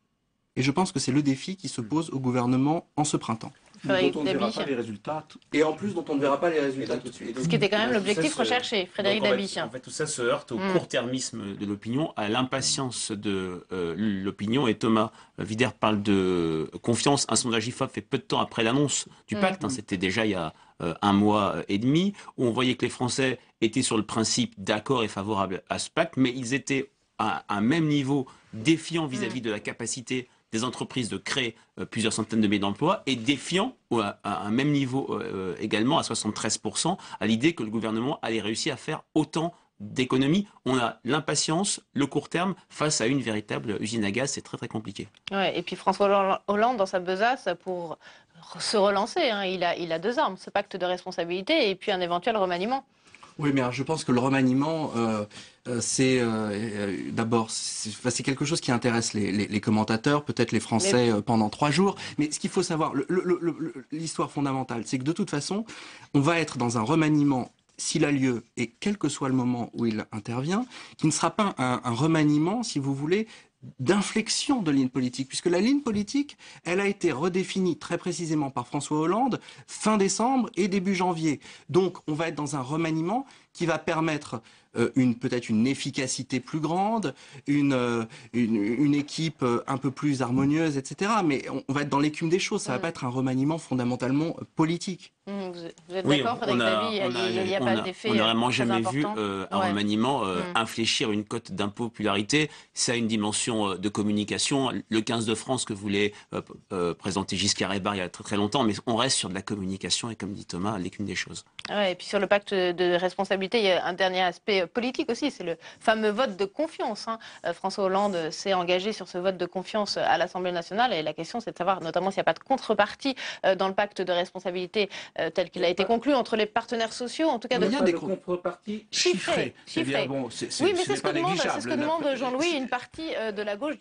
Et je pense que c'est le défi qui se pose au gouvernement en ce printemps. Dont on ne verra pas les résultats. Et en plus, dont on ne verra pas les résultats tout de suite. Ce qui était quand même l'objectif recherché, Frédéric Dabi. En fait, tout ça se heurte au court-termisme de l'opinion, à l'impatience de l'opinion. Et Thomas Wider parle de confiance. Un sondage IFOP fait peu de temps après l'annonce du pacte, c'était déjà il y a 1 mois et demi, où on voyait que les Français étaient sur le principe d'accord et favorables à ce pacte, mais ils étaient à un même niveau défiants vis-à-vis de la capacité des entreprises de créer plusieurs centaines de milliers d'emplois et défiant à un même niveau également, à 73%, à l'idée que le gouvernement allait réussir à faire autant d'économies. On a l'impatience, le court terme, face à une véritable usine à gaz, c'est très très compliqué. Ouais, et puis François Hollande, dans sa besace, pour se relancer, il a 2 armes, ce pacte de responsabilité et puis un éventuel remaniement. Oui, mais je pense que le remaniement, c'est d'abord, c'est quelque chose qui intéresse les commentateurs, peut-être les Français pendant 3 jours. Mais ce qu'il faut savoir, l'histoire fondamentale, c'est que de toute façon, on va être dans un remaniement, s'il a lieu, et quel que soit le moment où il intervient, qui ne sera pas un remaniement, si vous voulez, d'inflexion de ligne politique, puisque la ligne politique, elle a été redéfinie très précisément par François Hollande fin décembre et début janvier. Donc on va être dans un remaniement qui va permettre peut-être une efficacité plus grande, une équipe un peu plus harmonieuse, etc. Mais on va être dans l'écume des choses, ça va pas être un remaniement fondamentalement politique. Vous êtes d'accord, Frédéric Dabi, il n'y a pas d'effet. On n'a vraiment jamais vu un remaniement infléchir une cote d'impopularité. Ça a une dimension de communication. Le 15 de France que voulait présenter Giscard Hébert il y a très très longtemps, mais on reste sur de la communication et comme dit Thomas, l'écume des choses. Ouais, et puis sur le pacte de responsabilité, il y a un dernier aspect politique aussi, c'est le fameux vote de confiance. François Hollande s'est engagé sur ce vote de confiance à l'Assemblée nationale et la question c'est de savoir notamment s'il n'y a pas de contrepartie dans le pacte de responsabilité tel qu'il a été conclu entre les partenaires sociaux, en tout cas il y a des contreparties chiffrées. Chiffrées. Bon, oui, mais c'est ce que demande Jean-Louis, une partie de la gauche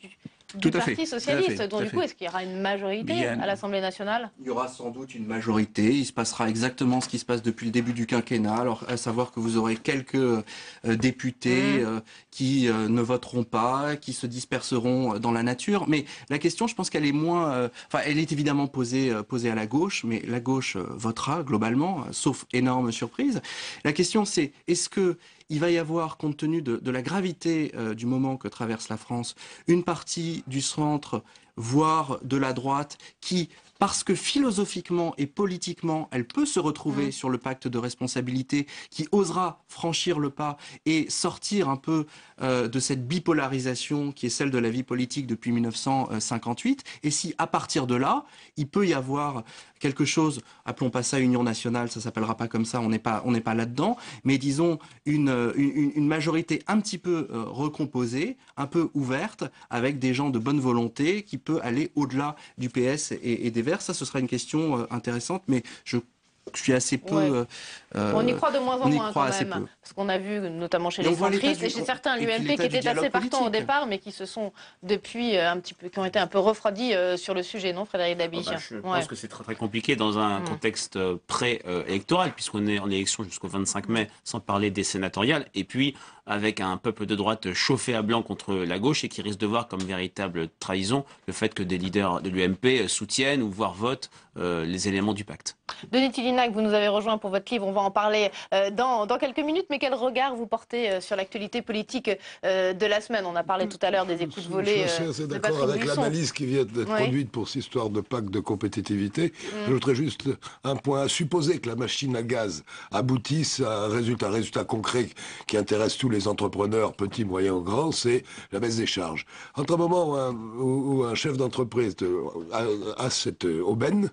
du Parti socialiste. Donc du coup, est-ce qu'il y aura une majorité à l'Assemblée nationale? Il y aura sans doute une majorité. Il se passera exactement ce qui se passe depuis le début du quinquennat. Alors, à savoir que vous aurez quelques députés qui ne voteront pas, qui se disperseront dans la nature. Mais la question, je pense qu'elle est moins... elle est évidemment posée à la gauche, mais la gauche votera globalement, sauf énorme surprise. La question, c'est est-ce que il va y avoir, compte tenu de la gravité du moment que traverse la France, une partie du centre, voire de la droite, qui, parce que philosophiquement et politiquement, elle peut se retrouver sur le pacte de responsabilité, qui osera franchir le pas et sortir un peu de cette bipolarisation qui est celle de la vie politique depuis 1958. Et si, à partir de là, il peut y avoir quelque chose, appelons pas ça Union nationale, ça s'appellera pas comme ça, on n'est pas là-dedans, mais disons une majorité un petit peu recomposée, un peu ouverte, avec des gens de bonne volonté qui peut aller au-delà du PS et des Verts. Ça, ce sera une question intéressante, mais je suis assez peu... on y croit de moins en moins quand même, parce qu'on a vu notamment chez les centristes et chez certains l'UMP qui étaient assez partants au départ, mais qui se sont depuis qui ont été un peu refroidis sur le sujet, non, Frédéric Dabi? Je pense que c'est très très compliqué dans un contexte pré-électoral, puisqu'on est en élection jusqu'au 25 mai, sans parler des sénatoriales, et puis avec un peuple de droite chauffé à blanc contre la gauche et qui risque de voir comme véritable trahison le fait que des leaders de l'UMP soutiennent ou voire votent les éléments du pacte. Denis Tillinac, vous nous avez rejoint pour votre livre, on va en parler dans quelques minutes, mais quel regard vous portez sur l'actualité politique de la semaine? On a parlé tout à l'heure des écoutes volées. Je suis assez d'accord avec l'analyse qui vient d'être produite pour cette histoire de pacte de compétitivité. J'ajouterais juste un point, à supposer que la machine à gaz aboutisse à un résultat concret qui intéresse tous les les entrepreneurs, petits, moyens ou grands, c'est la baisse des charges. Entre un moment où un chef d'entreprise a cette aubaine,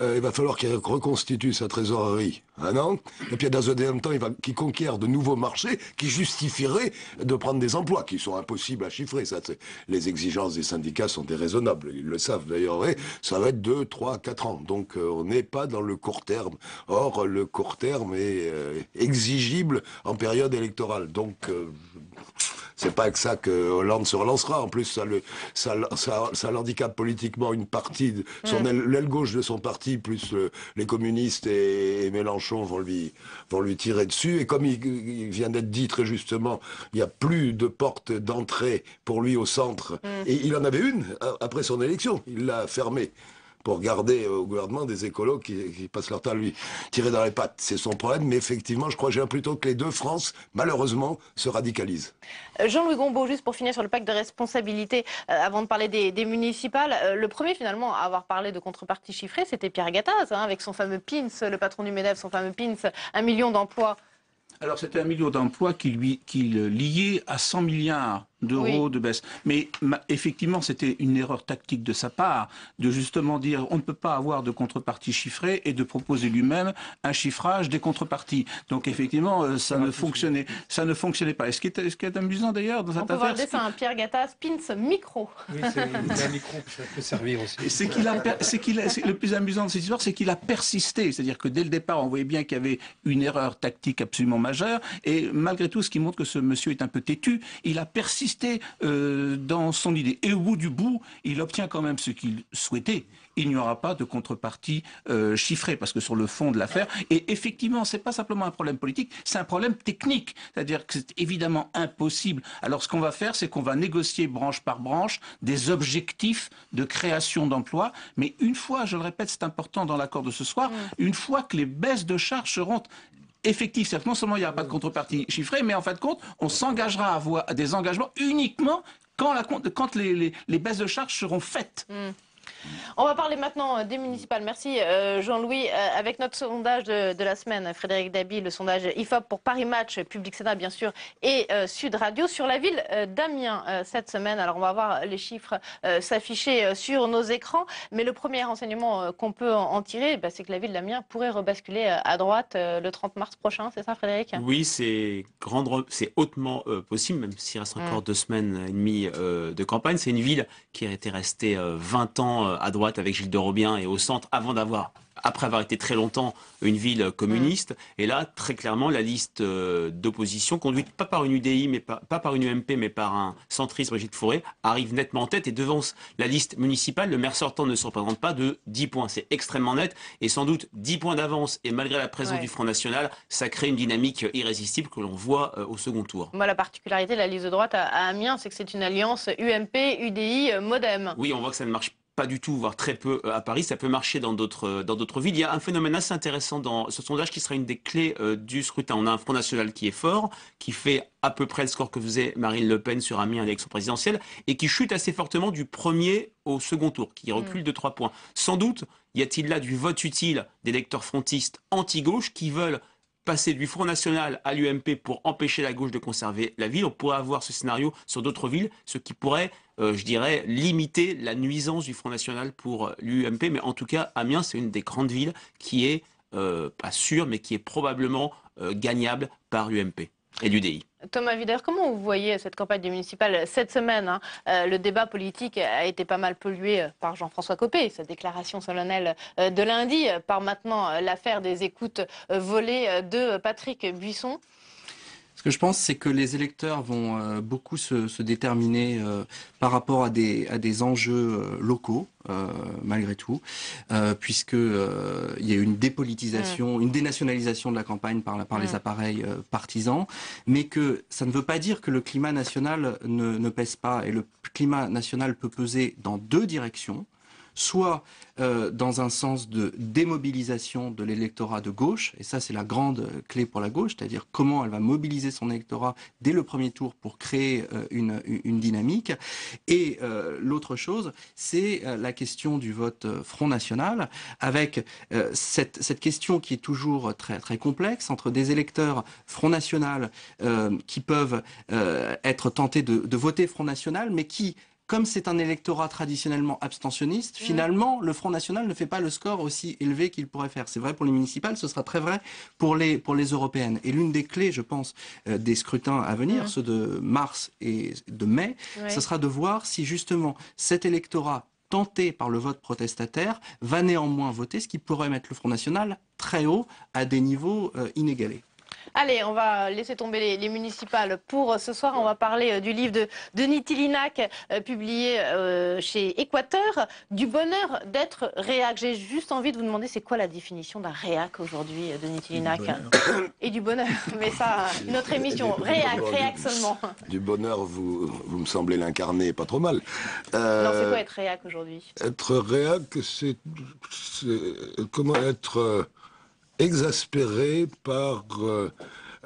il va falloir qu'il reconstitue sa trésorerie un an, et puis dans un deuxième temps, qu'il conquiert de nouveaux marchés qui justifieraient de prendre des emplois, qui sont impossibles à chiffrer. Ça, les exigences des syndicats sont déraisonnables, ils le savent d'ailleurs, et ça va être 2, 3, 4 ans. Donc on n'est pas dans le court terme. Or, le court terme est exigible en période électorale. Donc c'est pas avec ça que Hollande se relancera. En plus, ça l'handicape politiquement une partie, l'aile gauche de son parti, plus les communistes et Mélenchon vont lui tirer dessus. Et comme il vient d'être dit très justement, il n'y a plus de porte d'entrée pour lui au centre. Et il en avait une après son élection. Il l'a fermée pour garder au gouvernement des écolos qui passent leur temps à lui tirer dans les pattes. C'est son problème, mais effectivement, je crois plutôt que les deux France, malheureusement, se radicalisent. Jean-Louis Gombault, juste pour finir sur le pacte de responsabilité, avant de parler des municipales, le premier finalement à avoir parlé de contrepartie chiffrée, c'était Pierre Gattaz, avec son fameux PINS, le patron du MEDEF, son fameux PINS, 1 million d'emplois. Alors c'était 1 million d'emplois qu'il liait à 100 milliards d'euros de baisse. Mais effectivement, c'était une erreur tactique de sa part de justement dire on ne peut pas avoir de contrepartie chiffrée et de proposer lui-même un chiffrage des contreparties. Donc effectivement, ça ne fonctionnait pas. Et ce qui est amusant d'ailleurs dans cette affaire... On peut voir le dessin, Pierre Gattaz, PINS micro. Oui, c'est un micro, ça peut servir aussi. Le plus amusant de cette histoire, c'est qu'il a persisté. C'est-à-dire que dès le départ, on voyait bien qu'il y avait une erreur tactique absolument majeure. Et malgré tout, ce qui montre que ce monsieur est un peu têtu, il a persisté dans son idée. Et au bout du bout, il obtient quand même ce qu'il souhaitait. Il n'y aura pas de contrepartie chiffrée, parce que sur le fond de l'affaire, et effectivement, c'est pas simplement un problème politique, c'est un problème technique. C'est-à-dire que c'est évidemment impossible. Alors ce qu'on va faire, c'est qu'on va négocier branche par branche des objectifs de création d'emplois. Mais une fois, je le répète, c'est important dans l'accord de ce soir, une fois que les baisses de charges seront effectif, c'est-à-dire que non seulement il n'y aura pas de contrepartie chiffrée, mais en fin de compte, on s'engagera à avoir des engagements uniquement quand les baisses de charges seront faites. On va parler maintenant des municipales. Merci Jean-Louis. Avec notre sondage de la semaine, Frédéric Dabi, le sondage IFOP pour Paris Match, Public Sénat bien sûr, et Sud Radio sur la ville d'Amiens cette semaine. Alors on va voir les chiffres s'afficher sur nos écrans. Mais le premier renseignement qu'on peut en tirer, c'est que la ville d'Amiens pourrait rebasculer à droite le 30 mars prochain. C'est ça Frédéric? Oui, c'est hautement possible, même s'il reste encore 2 semaines et demie de campagne. C'est une ville qui a été restée 20 ans à droite avec Gilles de Robien et au centre après avoir été très longtemps une ville communiste. Et là, très clairement, la liste d'opposition, conduite pas par une UDI, mais pas par une UMP, mais par un centriste, Brigitte Fauré, arrive nettement en tête et devance la liste municipale. Le maire sortant ne se représente pas de 10 points. C'est extrêmement net et sans doute 10 points d'avance. Et malgré la présence du Front National, ça crée une dynamique irrésistible que l'on voit au second tour. Moi, la particularité de la liste de droite à Amiens, c'est que c'est une alliance UMP, UDI, Modem. Oui, on voit que ça ne marche pas du tout, voire très peu à Paris. Ça peut marcher dans d'autres villes. Il y a un phénomène assez intéressant dans ce sondage qui sera une des clés du scrutin. On a un Front National qui est fort, qui fait à peu près le score que faisait Marine Le Pen sur Amiens à l'élection présidentielle et qui chute assez fortement du premier au second tour, qui recule de 3 points. Sans doute, y a-t-il là du vote utile d'électeurs frontistes anti-gauche qui veulent passer du Front National à l'UMP pour empêcher la gauche de conserver la ville. On pourrait avoir ce scénario sur d'autres villes, ce qui pourrait, je dirais, limiter la nuisance du Front National pour l'UMP. Mais en tout cas, Amiens, c'est une des grandes villes qui est, pas sûre, mais qui est probablement gagnable par l'UMP et l'UDI. Thomas Wider, comment vous voyez cette campagne des municipales cette semaine le débat politique a été pas mal pollué par Jean-François Copé, sa déclaration solennelle de lundi, par maintenant l'affaire des écoutes volées de Patrick Buisson. Ce que je pense, c'est que les électeurs vont beaucoup se déterminer par rapport à des enjeux locaux, malgré tout, puisque il y a eu une dépolitisation, une dénationalisation de la campagne par les appareils partisans, mais que ça ne veut pas dire que le climat national ne pèse pas. Et le climat national peut peser dans 2 directions. soit dans un sens de démobilisation de l'électorat de gauche, et ça c'est la grande clé pour la gauche, c'est-à-dire comment elle va mobiliser son électorat dès le premier tour pour créer une dynamique. Et l'autre chose, c'est la question du vote Front National, avec cette question qui est toujours très, très complexe entre des électeurs Front National qui peuvent être tentés de voter Front National, mais qui, comme c'est un électorat traditionnellement abstentionniste, finalement, le Front National ne fait pas le score aussi élevé qu'il pourrait faire. C'est vrai pour les municipales, ce sera très vrai pour les européennes. Et l'une des clés, je pense, des scrutins à venir, ceux de mars et de mai, ce sera de voir si justement cet électorat tenté par le vote protestataire va néanmoins voter, ce qui pourrait mettre le Front National très haut à des niveaux inégalés. Allez, on va laisser tomber les municipales pour ce soir. On va parler du livre de Denis Tillinac, publié chez Équateur, Du bonheur d'être réac. J'ai juste envie de vous demander, c'est quoi la définition d'un réac aujourd'hui, Denis Tillinac? Et du bonheur, mais ça, une autre émission. Réac seulement. Du bonheur, vous me semblez l'incarner pas trop mal. Non, c'est quoi être réac aujourd'hui? Être réac, c'est comment être exaspéré par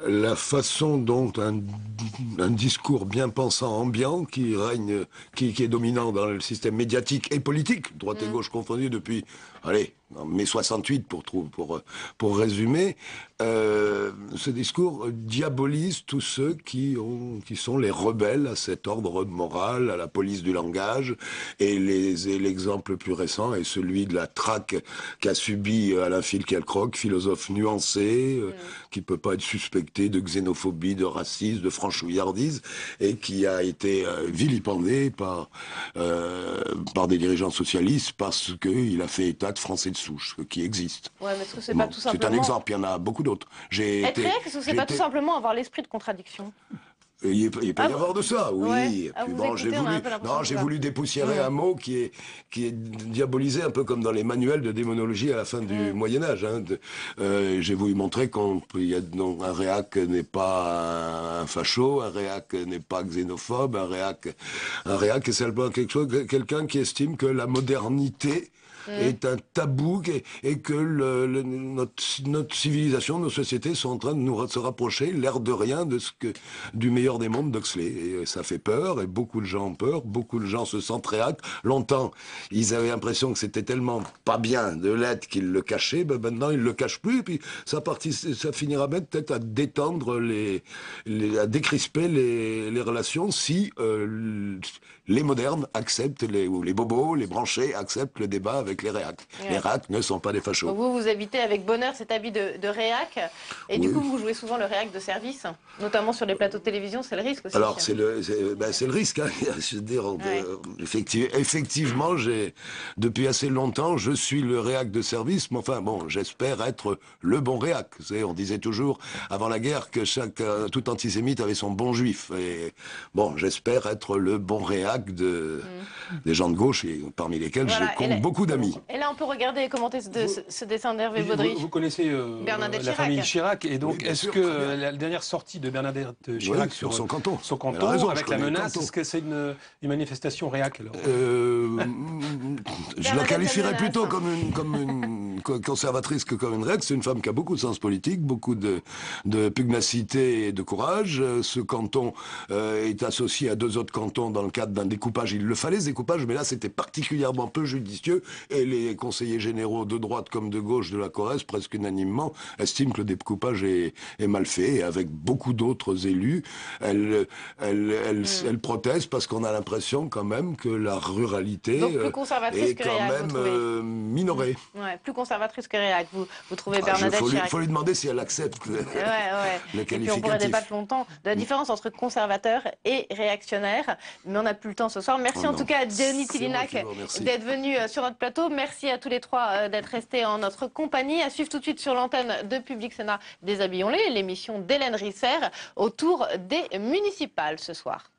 la façon dont un discours bien pensant ambiant qui règne, qui est dominant dans le système médiatique et politique, droite et gauche confondues depuis, allez, en mai 68 pour résumer, ce discours diabolise tous ceux qui sont les rebelles à cet ordre moral, à la police du langage, et l'exemple le plus récent est celui de la traque qu'a subi Alain Finkielkraut, philosophe nuancé, qui peut pas être suspecté de xénophobie, de racisme, de franchouillardise, et qui a été vilipendé par des dirigeants socialistes parce qu'il a fait état de Français de souche, qui existe. Ouais, mais est-ce que c'est pas tout simplement... C'est un exemple, il y en a beaucoup d'autres. Être réac, est-ce que c'est pas tout simplement avoir l'esprit de contradiction? Il peut y avoir de ça, oui. Ouais. Puis bon, j'ai voulu dépoussiérer un mot qui est diabolisé un peu comme dans les manuels de démonologie à la fin du Moyen-Âge. Hein. J'ai voulu montrer qu'un réac n'est pas un facho, un réac n'est pas xénophobe, un réac est simplement quelqu'un qui estime que la modernité est un tabou et que notre civilisation, nos sociétés sont en train de se rapprocher, l'air de rien, du meilleur des mondes d'Huxley. Et ça fait peur, et beaucoup de gens ont peur, beaucoup de gens se sentent réac. Longtemps, ils avaient l'impression que c'était tellement pas bien de l'être qu'ils le cachaient, ben maintenant ils le cachent plus, et puis ça finira même peut-être à détendre à décrisper les relations si les modernes acceptent, ou les bobos, les branchés acceptent le débat avec les réacs. Ouais. Les réacs ne sont pas des fachos. Donc vous habitez avec bonheur cet habit de réac, et du coup vous jouez souvent le réac de service, notamment sur les plateaux de télévision, c'est le risque aussi. Alors c'est le risque, hein. Je veux dire, effectivement, depuis assez longtemps, je suis le réac de service, mais enfin bon, j'espère être le bon réac. On disait toujours, avant la guerre, que tout antisémite avait son bon juif. Et bon, j'espère être le bon réac des gens de gauche, et parmi lesquels je compte beaucoup d'amis. Et là, on peut regarder et commenter ce dessin d'Hervé Baudry. Vous connaissez la famille Chirac, et donc est-ce que la dernière sortie de Bernadette Chirac sur son canton, avec la menace, est-ce que c'est une manifestation réac alors Je la qualifierais plutôt comme une conservatrice que comme une réac. C'est une femme qui a beaucoup de sens politique, beaucoup de pugnacité et de courage. Ce canton est associé à 2 autres cantons dans le cadre d'un découpage. Il le fallait, ce découpage, mais là c'était particulièrement peu judicieux, et les conseillers généraux de droite comme de gauche de la Corrèze, presque unanimement, estiment que le découpage est mal fait, et avec beaucoup d'autres élus, elle proteste parce qu'on a l'impression quand même que la ruralité est quand même minorée. Ouais, plus conservatrice que réac, vous trouvez Bernadette Chirac. Il faut lui demander si elle accepte le qualificatif. Et puis on pourrait débattre longtemps de la différence entre conservateur et réactionnaire, mais on n'a plus le temps ce soir. Merci en tout cas à Denis Tillinac d'être venu sur notre plateau. Merci à tous les trois d'être restés en notre compagnie. À suivre tout de suite sur l'antenne de Public Sénat, Déshabillons-les, l'émission d'Hélène Risser autour des municipales ce soir.